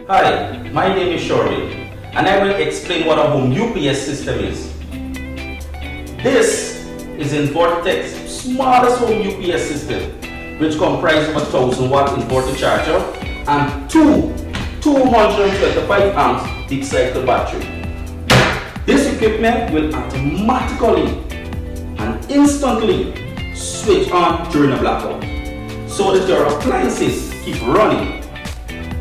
Hi, my name is Shorty, and I will explain what a home UPS system is. This is Invertech's smallest home UPS system, which comprises of a 1000-watt inverter charger and two 225 amps deep cycle battery. This equipment will automatically and instantly switch on during a blackout, so that your appliances keep running.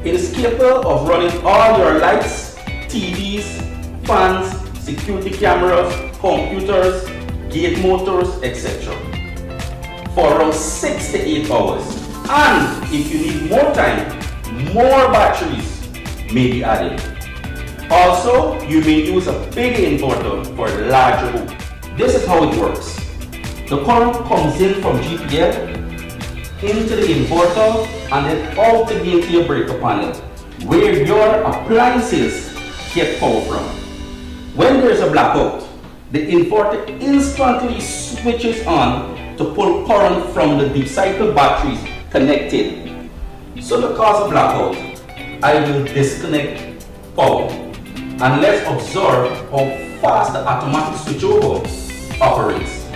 It is capable of running all your lights, TVs, fans, security cameras, computers, gate motors, etc. for around 6 to 8 hours. And if you need more time, more batteries may be added. Also, you may use a big inverter for a larger home. This is how it works. The current comes in from GPL into the inverter and then out again to your breaker panel, where your appliances get power from. When there is a blackout, the inverter instantly switches on to pull current from the deep cycle batteries connected. So to cause a blackout, I will disconnect power, and let's observe how fast the automatic switchover operates.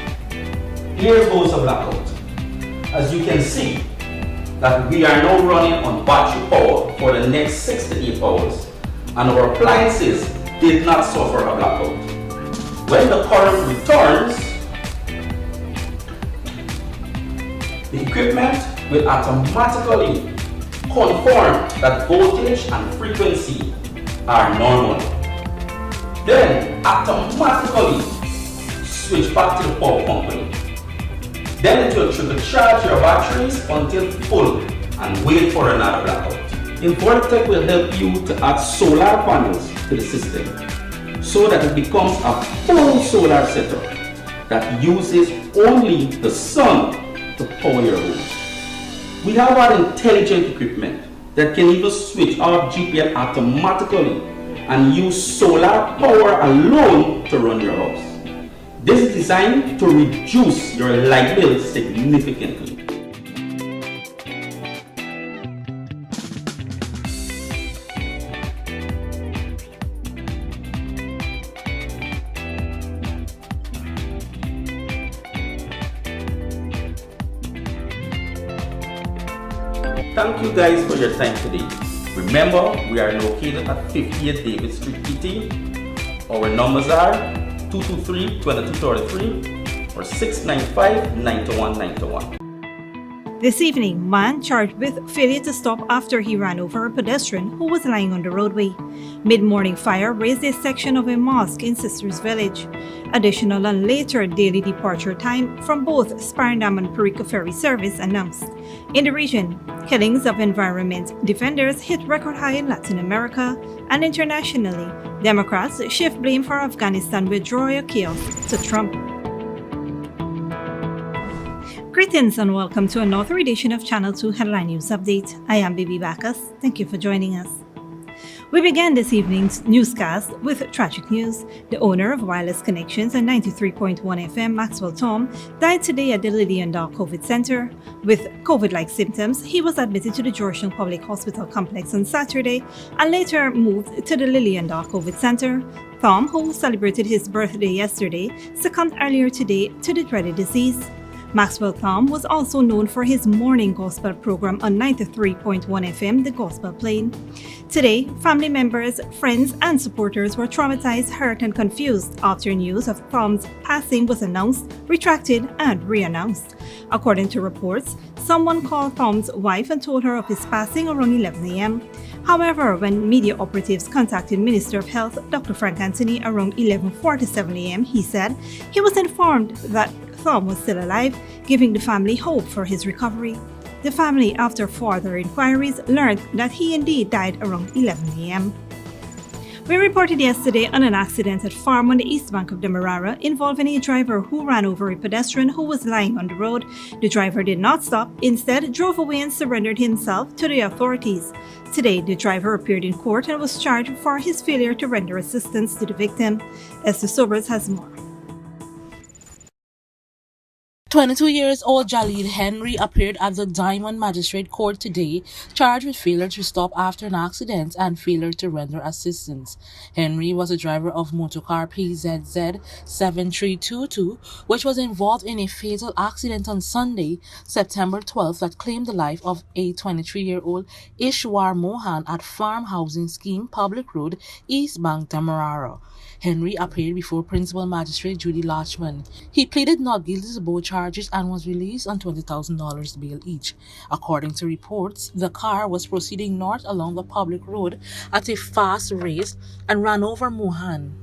Here goes the blackout. As you can see, that we are now running on battery power for the next 6 to 8 hours, and our appliances did not suffer a blackout. When the current returns, the equipment will automatically confirm that voltage and frequency are normal. Then automatically switch back to the power company. Then it will charge your batteries until full and wait for another blackout. Invertech will help you to add solar panels to the system so that it becomes a full solar setup that uses only the sun to power your home. We have our intelligent equipment that can even switch off GPL automatically and use solar power alone to run your house. This is designed to reduce your light bill significantly. Thank you guys for your time today. Remember, we are located at 58 David Street, PT. Our numbers are 223-2233 or 695-9191. This evening, man charged with failure to stop after he ran over a pedestrian who was lying on the roadway. Mid-morning fire raised a section of a mosque in Sisters Village. Additional and later daily departure time from both SUPENAAM and PARIKA ferry service announced. In the region, killings of environment defenders hit record high in Latin America, and internationally, Democrats shift blame for Afghanistan withdrawal chaos to Trump. Greetings and welcome to another edition of Channel 2 Headline News Update. I am Baby Bacchus. Thank you for joining us. We began this evening's newscast with tragic news. The owner of Wireless Connections and 93.1 FM, Maxwell Tom, died today at the Lillian Dock COVID Center. With COVID-like symptoms, he was admitted to the Georgetown Public Hospital complex on Saturday and later moved to the Lillian Dock COVID Center. Tom, who celebrated his birthday yesterday, succumbed earlier today to the dreaded disease. Maxwell Tom was also known for his morning gospel program on 93.1 FM, The Gospel Plane. Today, family members, friends, and supporters were traumatized, hurt, and confused after news of Tom's passing was announced, retracted, and re-announced. According to reports, someone called Tom's wife and told her of his passing around 11 a.m. However, when media operatives contacted Minister of Health, Dr. Frank Anthony, around 11:47 a.m., he said he was informed that Tom was still alive, giving the family hope for his recovery. The family, after further inquiries, learned that he indeed died around 11 a.m. We reported yesterday on an accident at farm on the east bank of the Marara involving a driver who ran over a pedestrian who was lying on the road. The driver did not stop, instead drove away and surrendered himself to the authorities. Today, the driver appeared in court and was charged for his failure to render assistance to the victim. Esther Sobers has more. 22-year-old Jalil Henry appeared at the Diamond Magistrate Court today, charged with failure to stop after an accident and failure to render assistance. Henry was a driver of motorcar PZZ 7322, which was involved in a fatal accident on Sunday, September 12th, that claimed the life of a 23-year-old Ishwar Mohan at Farm Housing Scheme Public Road, East Bank, Demerara. Henry appeared before Principal Magistrate Judy Lachman. He pleaded not guilty to both charges and was released on $20,000 bail each. According to reports, the car was proceeding north along the public road at a fast rate and ran over Mohan.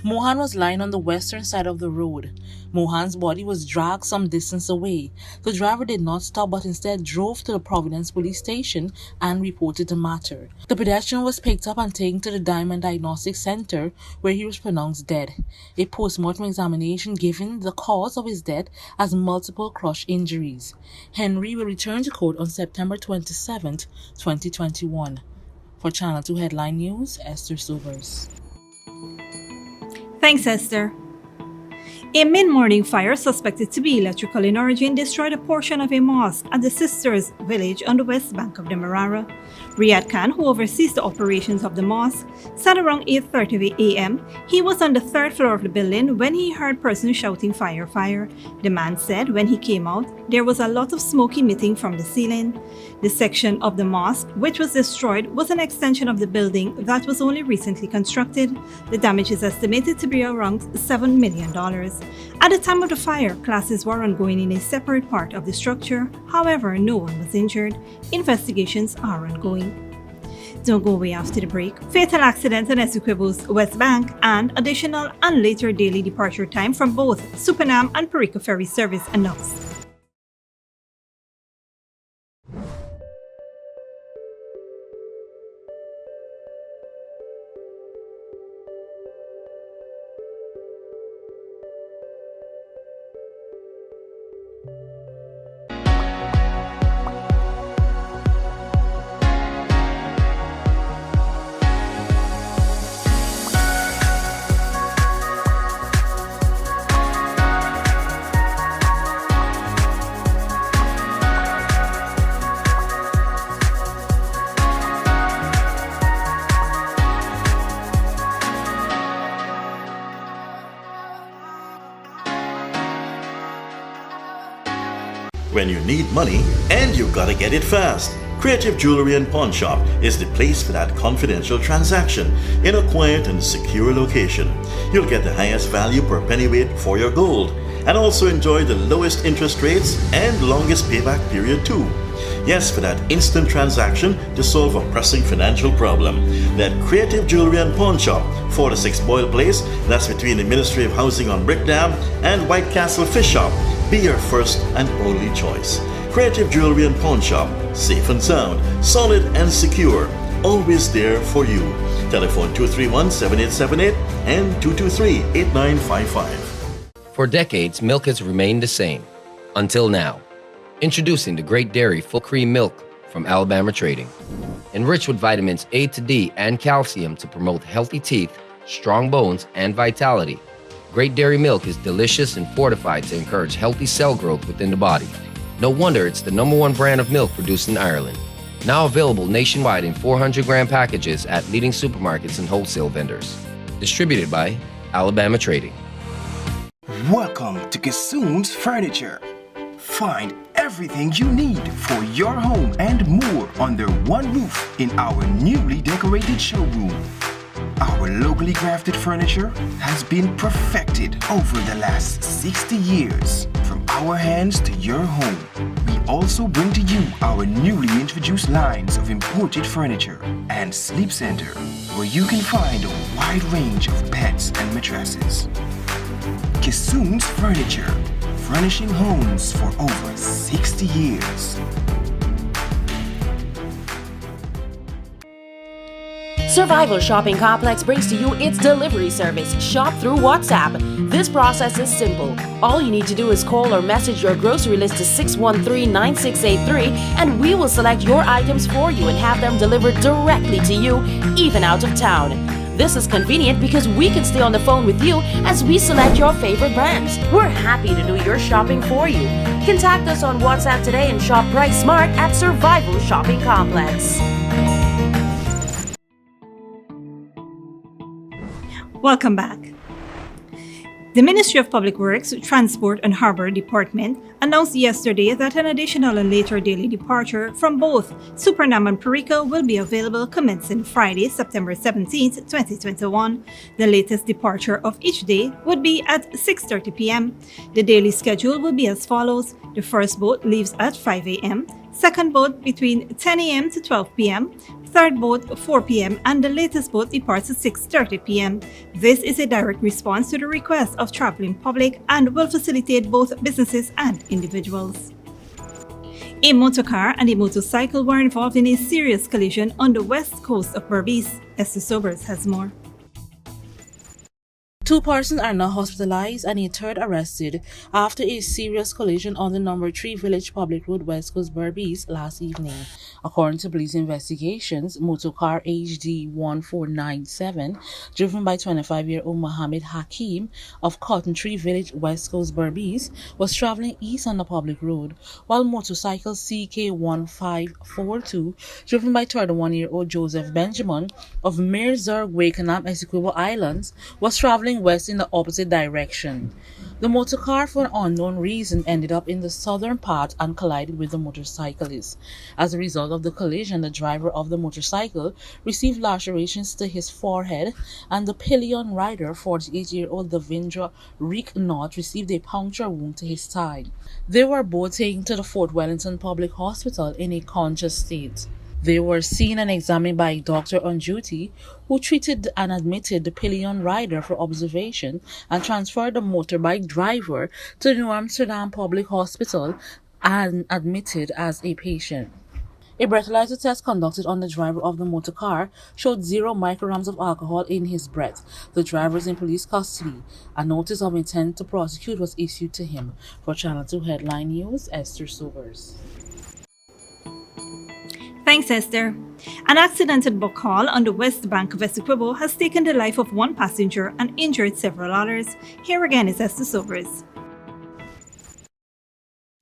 Mohan was lying on the western side of the road. Mohan's body was dragged some distance away. The driver did not stop but instead drove to the Providence police station and reported the matter. The pedestrian was picked up and taken to the Diamond Diagnostic Center where he was pronounced dead. A post-mortem examination given the cause of his death as multiple crush injuries. Henry will return to court on September 27, 2021. For Channel 2 Headline News, Esther Sobers. Thanks, Esther. A mid-morning fire suspected to be electrical in origin destroyed a portion of a mosque at the Sisters village on the west bank of Demerara. Riyad Khan, who oversees the operations of the mosque, said around 8:30 a.m. he was on the third floor of the building when he heard persons shouting "Fire, fire." The man said when he came out, there was a lot of smoke emitting from the ceiling. The section of the mosque which was destroyed was an extension of the building that was only recently constructed. The damage is estimated to be around $7 million. At the time of the fire, classes were ongoing in a separate part of the structure. However, no one was injured. Investigations are ongoing. Don't go away after the break. Fatal accident in Essequibo's West Bank and additional and later daily departure time from both SUPENAAM and PARIKA ferry service announced. When you need money and you gotta get it fast, Creative Jewelry and Pawn Shop is the place for that confidential transaction in a quiet and secure location. You'll get the highest value per pennyweight for your gold and also enjoy the lowest interest rates and longest payback period too. Yes, for that instant transaction to solve a pressing financial problem. That Creative Jewelry and Pawn Shop, 46 Boyle Place, that's between the Ministry of Housing on Brick Dam and White Castle Fish Shop. Be your first and only choice. Creative Jewelry and Pawn Shop, safe and sound, solid and secure, always there for you. Telephone 231-7878 and 223-8955. For decades, milk has remained the same, until now. Introducing the Great Dairy Full Cream Milk from Alabama Trading. Enriched with vitamins A to D and calcium to promote healthy teeth, strong bones, and vitality. Great Dairy Milk is delicious and fortified to encourage healthy cell growth within the body. No wonder it's the #1 brand of milk produced in Ireland. Now available nationwide in 400-gram packages at leading supermarkets and wholesale vendors. Distributed by Alabama Trading. Welcome to Kissoon's Furniture. Find everything you need for your home and more under one roof in our newly decorated showroom. Our locally crafted furniture has been perfected over the last 60 years. From our hands to your home, we also bring to you our newly introduced lines of imported furniture and sleep center, where you can find a wide range of beds and mattresses. Kissoon's Furniture, furnishing homes for over 60 years. Survival Shopping Complex brings to you its delivery service, Shop Through WhatsApp. This process is simple. All you need to do is call or message your grocery list to 613-9683 and we will select your items for you and have them delivered directly to you, even out of town. This is convenient because we can stay on the phone with you as we select your favorite brands. We're happy to do your shopping for you. Contact us on WhatsApp today and shop Price Smart at Survival Shopping Complex. Welcome back. The Ministry of Public Works, Transport and Harbour Department announced yesterday that an additional and later daily departure from both SUPENAAM and PARIKA will be available commencing Friday, September 17, 2021. The latest departure of each day would be at 6:30 p.m. The daily schedule will be as follows. The first boat leaves at 5 a.m., second boat between 10 a.m. to 12 p.m., third boat 4 p.m. and the latest boat departs at 6:30 p.m. This is a direct response to the request of traveling public and will facilitate both businesses and individuals. A motorcar and a motorcycle were involved in a serious collision on the west coast of Berbice. Esther Sobers has more. 2 persons are now hospitalized and a third arrested after a serious collision on the number 3 Village Public Road, West Coast, Berbice last evening. According to police investigations, motorcar HD 1497, driven by 25-year-old Mohammed Hakim of Cotton Tree Village, West Coast, Berbice, was traveling east on the public road, while motorcycle CK 1542, driven by 31-year-old Joseph Benjamin of Mirzurg, Wakenham, Essequibo Islands, was traveling west in the opposite direction. The motorcar, for an unknown reason, ended up in the southern part and collided with the motorcyclist. As a result of the collision, the driver of the motorcycle received lacerations to his forehead, and the pillion rider, 48-year-old Davindra Reeknath, received a puncture wound to his thigh. They were both taken to the Fort Wellington Public Hospital in a conscious state. They were seen and examined by a doctor on duty who treated and admitted the pillion rider for observation and transferred the motorbike driver to the New Amsterdam Public Hospital and admitted as a patient. A breathalyzer test conducted on the driver of the motor car showed 0 micrograms of alcohol in his breath. The driver is in police custody. A notice of intent to prosecute was issued to him. For Channel 2 Headline News, Esther Sobers. Thanks, Esther. An accident at Bokal on the west bank of Essequibo has taken the life of 1 passenger and injured several others. Here again is Esther Sobers.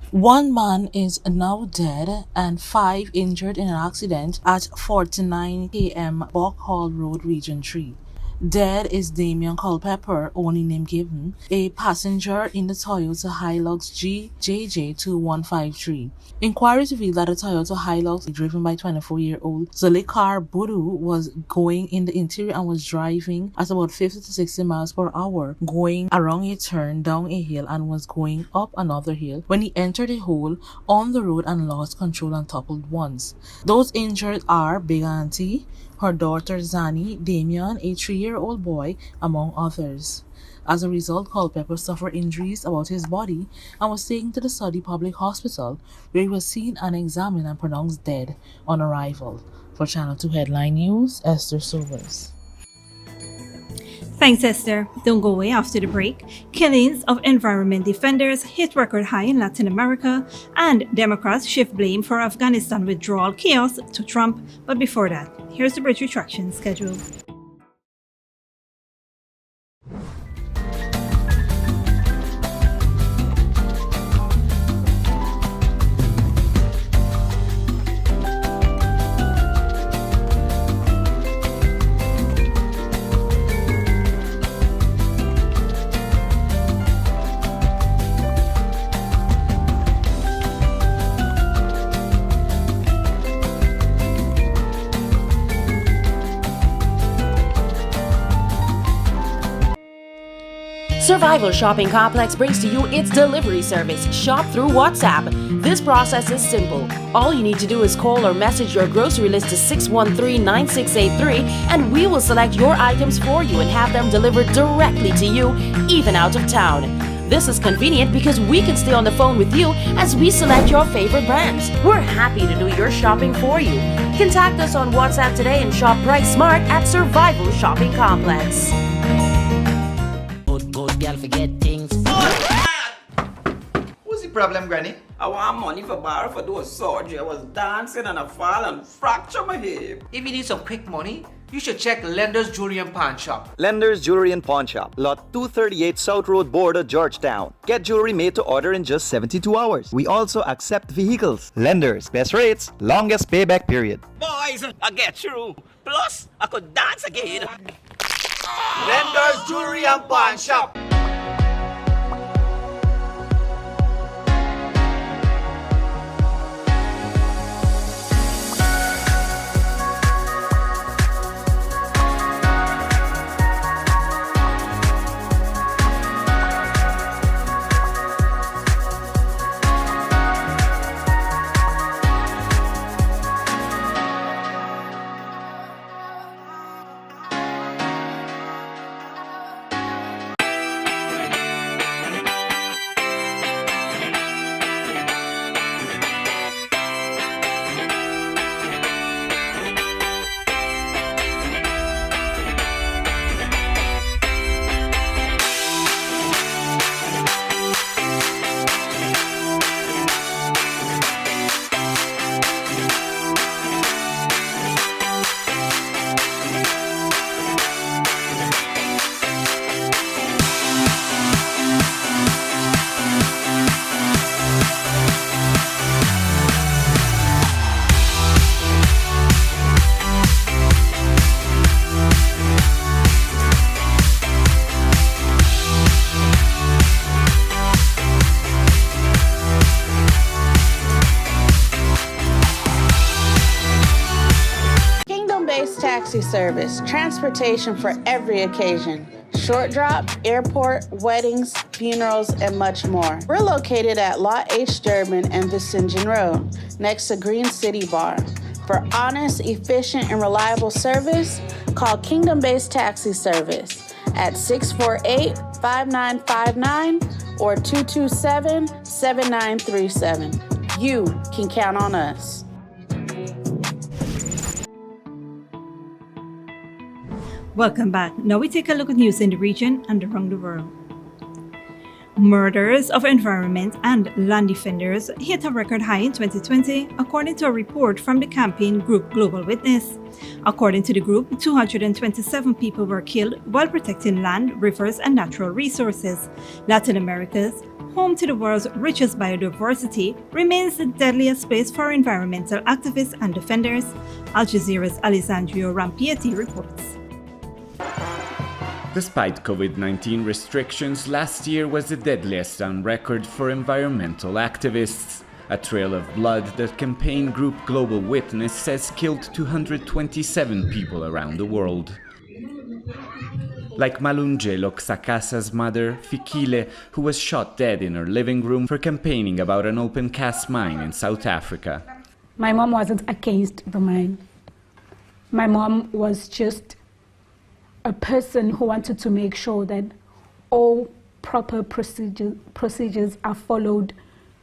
1 man is now dead and 5 injured in an accident at 49 km Bokal Road, Region 3. Dead is Damian Culpepper, only name given, a passenger in the Toyota Hilux GJJ2153. Inquiries revealed that the Toyota Hilux, driven by 24-year-old Zulikar Budu, was going in the interior and was driving at about 50 to 60 miles per hour, going around a turn down a hill and was going up another hill when he entered a hole on the road and lost control and toppled once. Those injured are Big Auntie, her daughter Zani, Damian, a 3-year-old boy, among others. As a result, Culpepper suffered injuries about his body and was taken to the Saudi Public Hospital, where he was seen and examined and pronounced dead on arrival. For Channel 2 Headline News, Esther Sobers. Thanks, Esther. Don't go away after the break. Killings of environment defenders hit record high in Latin America, and Democrats shift blame for Afghanistan withdrawal chaos to Trump. But before that, here's the bridge retraction schedule. Survival Shopping Complex brings to you its delivery service, Shop Through WhatsApp. This process is simple. All you need to do is call or message your grocery list to 613-9683 and we will select your items for you and have them delivered directly to you, even out of town. This is convenient because we can stay on the phone with you as we select your favorite brands. We're happy to do your shopping for you. Contact us on WhatsApp today and shop Price Smart at Survival Shopping Complex. Good girl forget things. What's the problem, Granny? I want money for borrow for those surgery. I was dancing and I fall and fracture my hip. If you need some quick money, you should check Lender's Jewelry and Pawn Shop. Lender's Jewelry and Pawn Shop, Lot 238 South Road, Border, Georgetown. Get jewelry made to order in just 72 hours. We also accept vehicles. Lender's, best rates, longest payback period. Boys, I get through. Plus, I could dance again. Lender's Jewelry and Pawn Shop. Taxi service, transportation for every occasion, short drop, airport, weddings, funerals, and much more. We're located at Lot H. Durbin and Vicingen Road, next to Green City Bar. For honest, efficient, and reliable service, call Kingdom Based Taxi Service at 648-5959 or 227-7937. You can count on us. Welcome back. Now we take a look at news in the region and around the world. Murders of environment and land defenders hit a record high in 2020, according to a report from the campaign group Global Witness. According to the group, 227 people were killed while protecting land, rivers, and natural resources. Latin America's, home to the world's richest biodiversity, remains the deadliest place for environmental activists and defenders. Al Jazeera's Alessandro Rampietti reports. Despite COVID-19 restrictions, last year was the deadliest on record for environmental activists. A trail of blood that campaign group Global Witness says killed 227 people around the world. Like Malunge Xakasa's mother, Fikile, who was shot dead in her living room for campaigning about an open cast mine in South Africa. My mom wasn't against the mine. My mom was just a person who wanted to make sure that all proper procedures are followed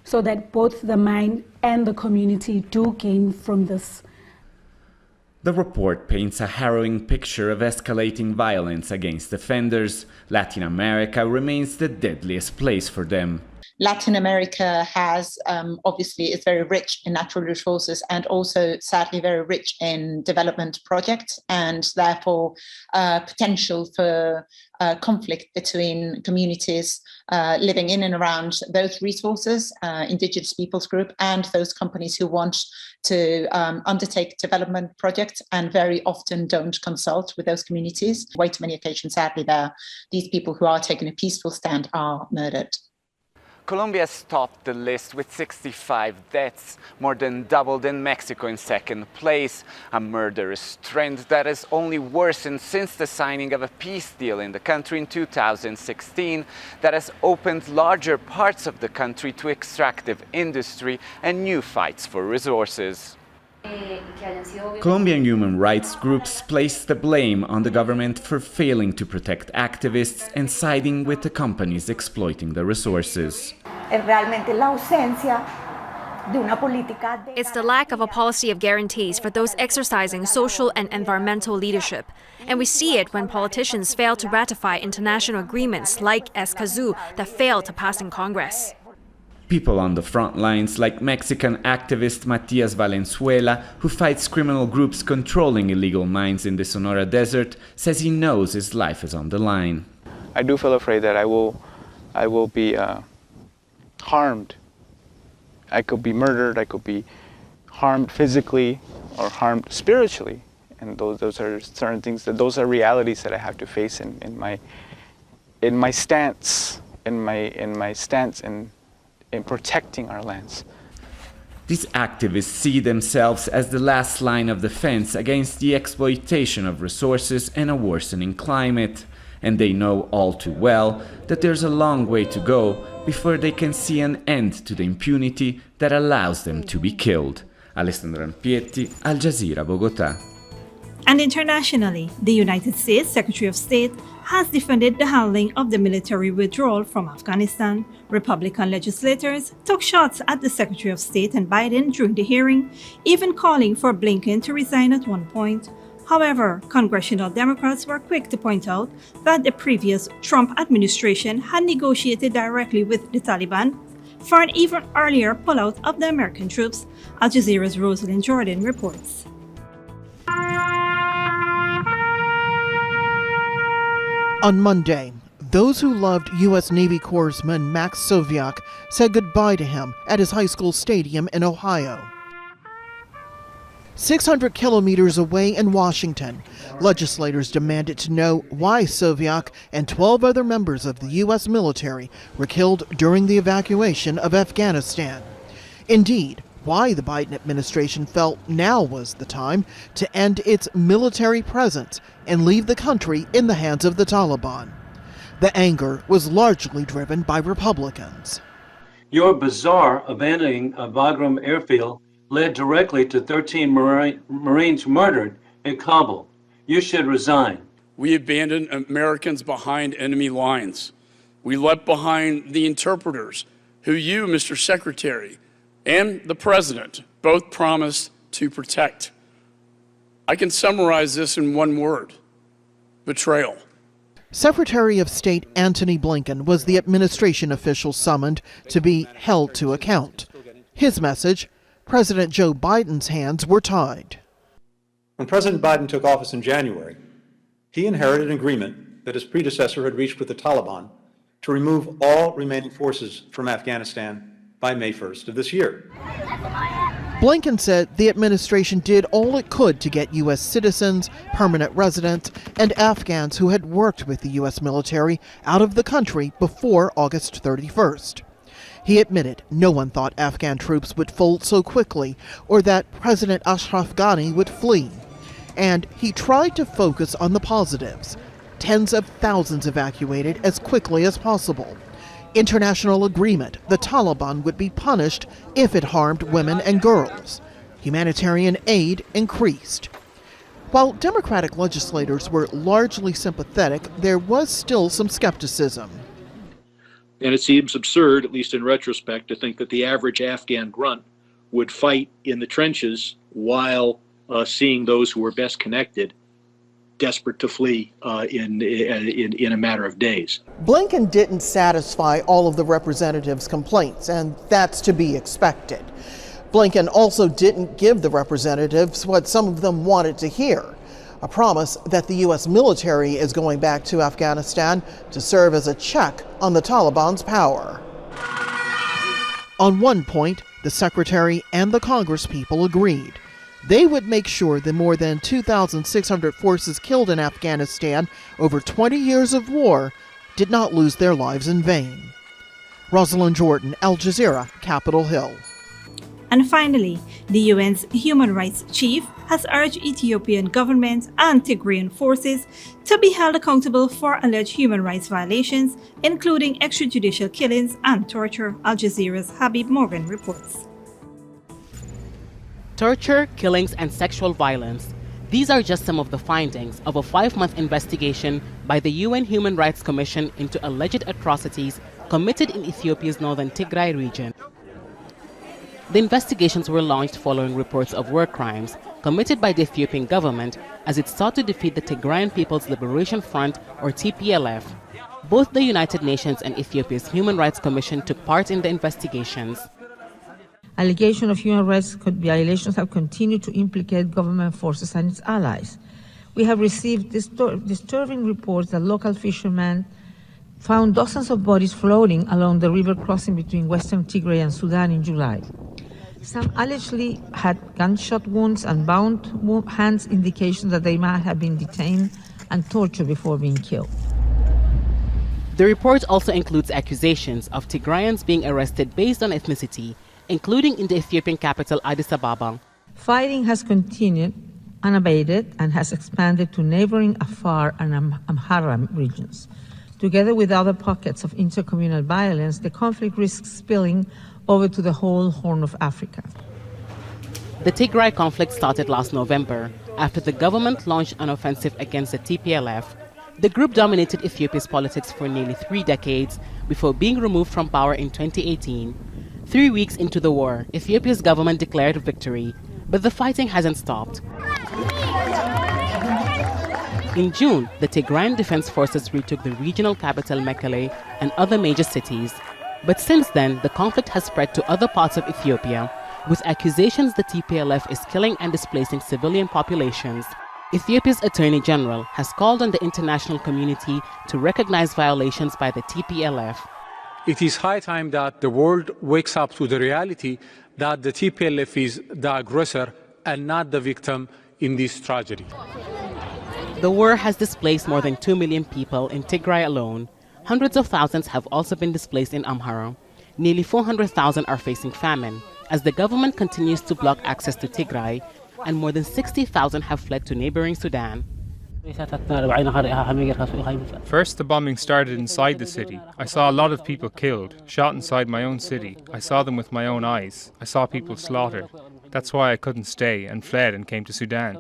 so that both the mine and the community do gain from this. The report paints a harrowing picture of escalating violence against defenders. Latin America remains the deadliest place for them. Latin America has, obviously, is very rich in natural resources and also sadly very rich in development projects, and therefore potential for conflict between communities living in and around those resources, indigenous peoples group, and those companies who want to undertake development projects and very often don't consult with those communities. Way too many occasions, sadly, these people who are taking a peaceful stand are murdered. Colombia topped the list with 65 deaths, more than doubled in Mexico in second place. A murderous trend that has only worsened since the signing of a peace deal in the country in 2016 that has opened larger parts of the country to extractive industry and new fights for resources. Colombian human rights groups place the blame on the government for failing to protect activists and siding with the companies exploiting the resources. It's the lack of a policy of guarantees for those exercising social and environmental leadership. And we see it when politicians fail to ratify international agreements like Escazú that failed to pass in Congress. People on the front lines, like Mexican activist Matias Valenzuela, who fights criminal groups controlling illegal mines in the Sonora Desert, says he knows his life is on the line. I do feel afraid that I will be harmed. I could be murdered, I could be harmed physically or harmed spiritually. And those are certain things, those are realities that I have to face in my stance in protecting our lands. These activists see themselves as the last line of defense against the exploitation of resources and a worsening climate. And they know all too well that there's a long way to go before they can see an end to the impunity that allows them to be killed. Alessandro Ampietti, Al Jazeera, Bogotá. And internationally, the United States Secretary of State has defended the handling of the military withdrawal from Afghanistan. Republican legislators took shots at the Secretary of State and Biden during the hearing, even calling for Blinken to resign at one point. However, congressional Democrats were quick to point out that the previous Trump administration had negotiated directly with the Taliban for an even earlier pullout of the American troops. Al Jazeera's Rosalind Jordan reports. On Monday, those who loved U.S. Navy Corpsman Max Sovyak said goodbye to him at his high school stadium in Ohio. 600 kilometers away in Washington, legislators demanded to know why Sovyak and 12 other members of the U.S. military were killed during the evacuation of Afghanistan. Indeed, why the Biden administration felt now was the time to end its military presence and leave the country in the hands of the Taliban. The anger was largely driven by Republicans. Your bizarre abandoning of Bagram airfield led directly to 13 Marines murdered in Kabul. You should resign. We abandoned Americans behind enemy lines. We left behind the interpreters who you, Mr. Secretary, and the President both promised to protect. I can summarize this in one word: betrayal. Secretary of State Antony Blinken was the administration official summoned to be held to account. His message: President Joe Biden's hands were tied. When President Biden took office in January, he inherited an agreement that his predecessor had reached with the Taliban to remove all remaining forces from Afghanistan by May 1st of this year. Blinken said the administration did all it could to get U.S. citizens, permanent residents, and Afghans who had worked with the U.S. military out of the country before August 31st. He admitted no one thought Afghan troops would fold so quickly or that President Ashraf Ghani would flee. And he tried to focus on the positives. Tens of thousands evacuated as quickly as possible. International agreement, the Taliban would be punished if it harmed women and girls. Humanitarian aid increased. While Democratic legislators were largely sympathetic, there was still some skepticism. And it seems absurd, at least in retrospect, to think that the average Afghan grunt would fight in the trenches while seeing those who were best connected desperate to flee in a matter of days. Blinken didn't satisfy all of the representatives' complaints, and that's to be expected. Blinken also didn't give the representatives what some of them wanted to hear: a promise that the U.S. military is going back to Afghanistan to serve as a check on the Taliban's power. On one point, the Secretary and the Congresspeople agreed. They would make sure the more than 2,600 forces killed in Afghanistan over 20 years of war did not lose their lives in vain. Rosalind Jordan, Al Jazeera, Capitol Hill. And finally, the UN's human rights chief has urged Ethiopian government and Tigrayan forces to be held accountable for alleged human rights violations, including extrajudicial killings and torture. Al Jazeera's Habib Morgan reports. Torture, killings, and sexual violence. These are just some of the findings of a 5-month investigation by the UN Human Rights Commission into alleged atrocities committed in Ethiopia's northern Tigray region. The investigations were launched following reports of war crimes committed by the Ethiopian government as it sought to defeat the Tigrayan People's Liberation Front, or TPLF. Both the United Nations and Ethiopia's Human Rights Commission took part in the investigations. Allegations of human rights violations have continued to implicate government forces and its allies. We have received disturbing reports that local fishermen found dozens of bodies floating along the river crossing between Western Tigray and Sudan in July. Some allegedly had gunshot wounds and bound hands, indications that they might have been detained and tortured before being killed. The report also includes accusations of Tigrayans being arrested based on ethnicity, including in the Ethiopian capital Addis Ababa. Fighting has continued unabated and has expanded to neighboring Afar and Amhara regions. Together with other pockets of intercommunal violence, the conflict risks spilling over to the whole Horn of Africa. The Tigray conflict started last November after the government launched an offensive against the TPLF. The group dominated Ethiopia's politics for nearly 3 decades before being removed from power in 2018. 3 weeks into the war, Ethiopia's government declared victory, but the fighting hasn't stopped. In June, the Tigrayan Defense Forces retook the regional capital Mekelle and other major cities. But since then, the conflict has spread to other parts of Ethiopia, with accusations the TPLF is killing and displacing civilian populations. Ethiopia's Attorney General has called on the international community to recognize violations by the TPLF. It is high time that the world wakes up to the reality that the TPLF is the aggressor and not the victim in this tragedy. The war has displaced more than 2 million people in Tigray alone. Hundreds of thousands have also been displaced in Amhara. Nearly 400,000 are facing famine, as the government continues to block access to Tigray, and more than 60,000 have fled to neighboring Sudan. First, the bombing started inside the city. I saw a lot of people killed, shot inside my own city. I saw them with my own eyes. I saw people slaughtered. That's why I couldn't stay and fled and came to Sudan.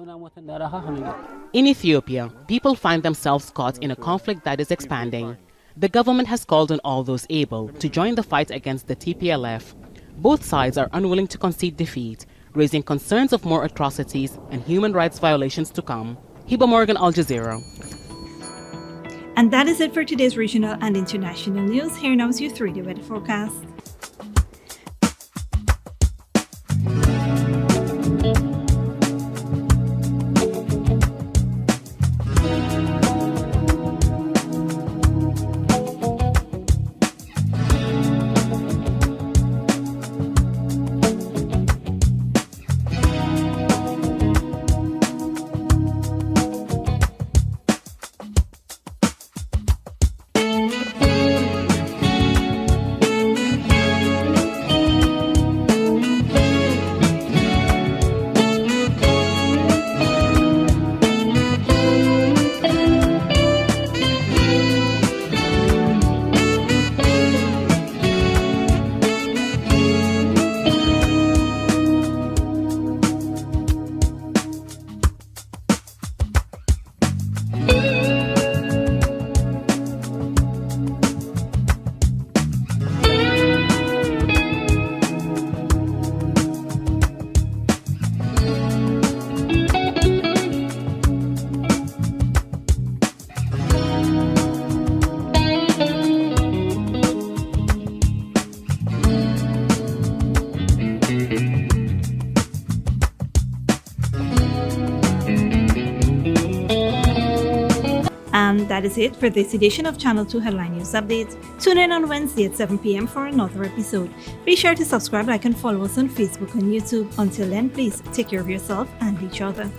In Ethiopia, people find themselves caught in a conflict that is expanding. The government has called on all those able to join the fight against the TPLF. Both sides are unwilling to concede defeat, raising concerns of more atrocities and human rights violations to come. Hiba Morgan, Al Jazeera. And that is it for today's regional and international news. Here now is your 3-day weather forecast. And that is it for this edition of Channel 2 Headline News Updates. Tune in on Wednesday at 7 p.m. for another episode. Be sure to subscribe, like, and follow us on Facebook and YouTube. Until then, please take care of yourself and each other.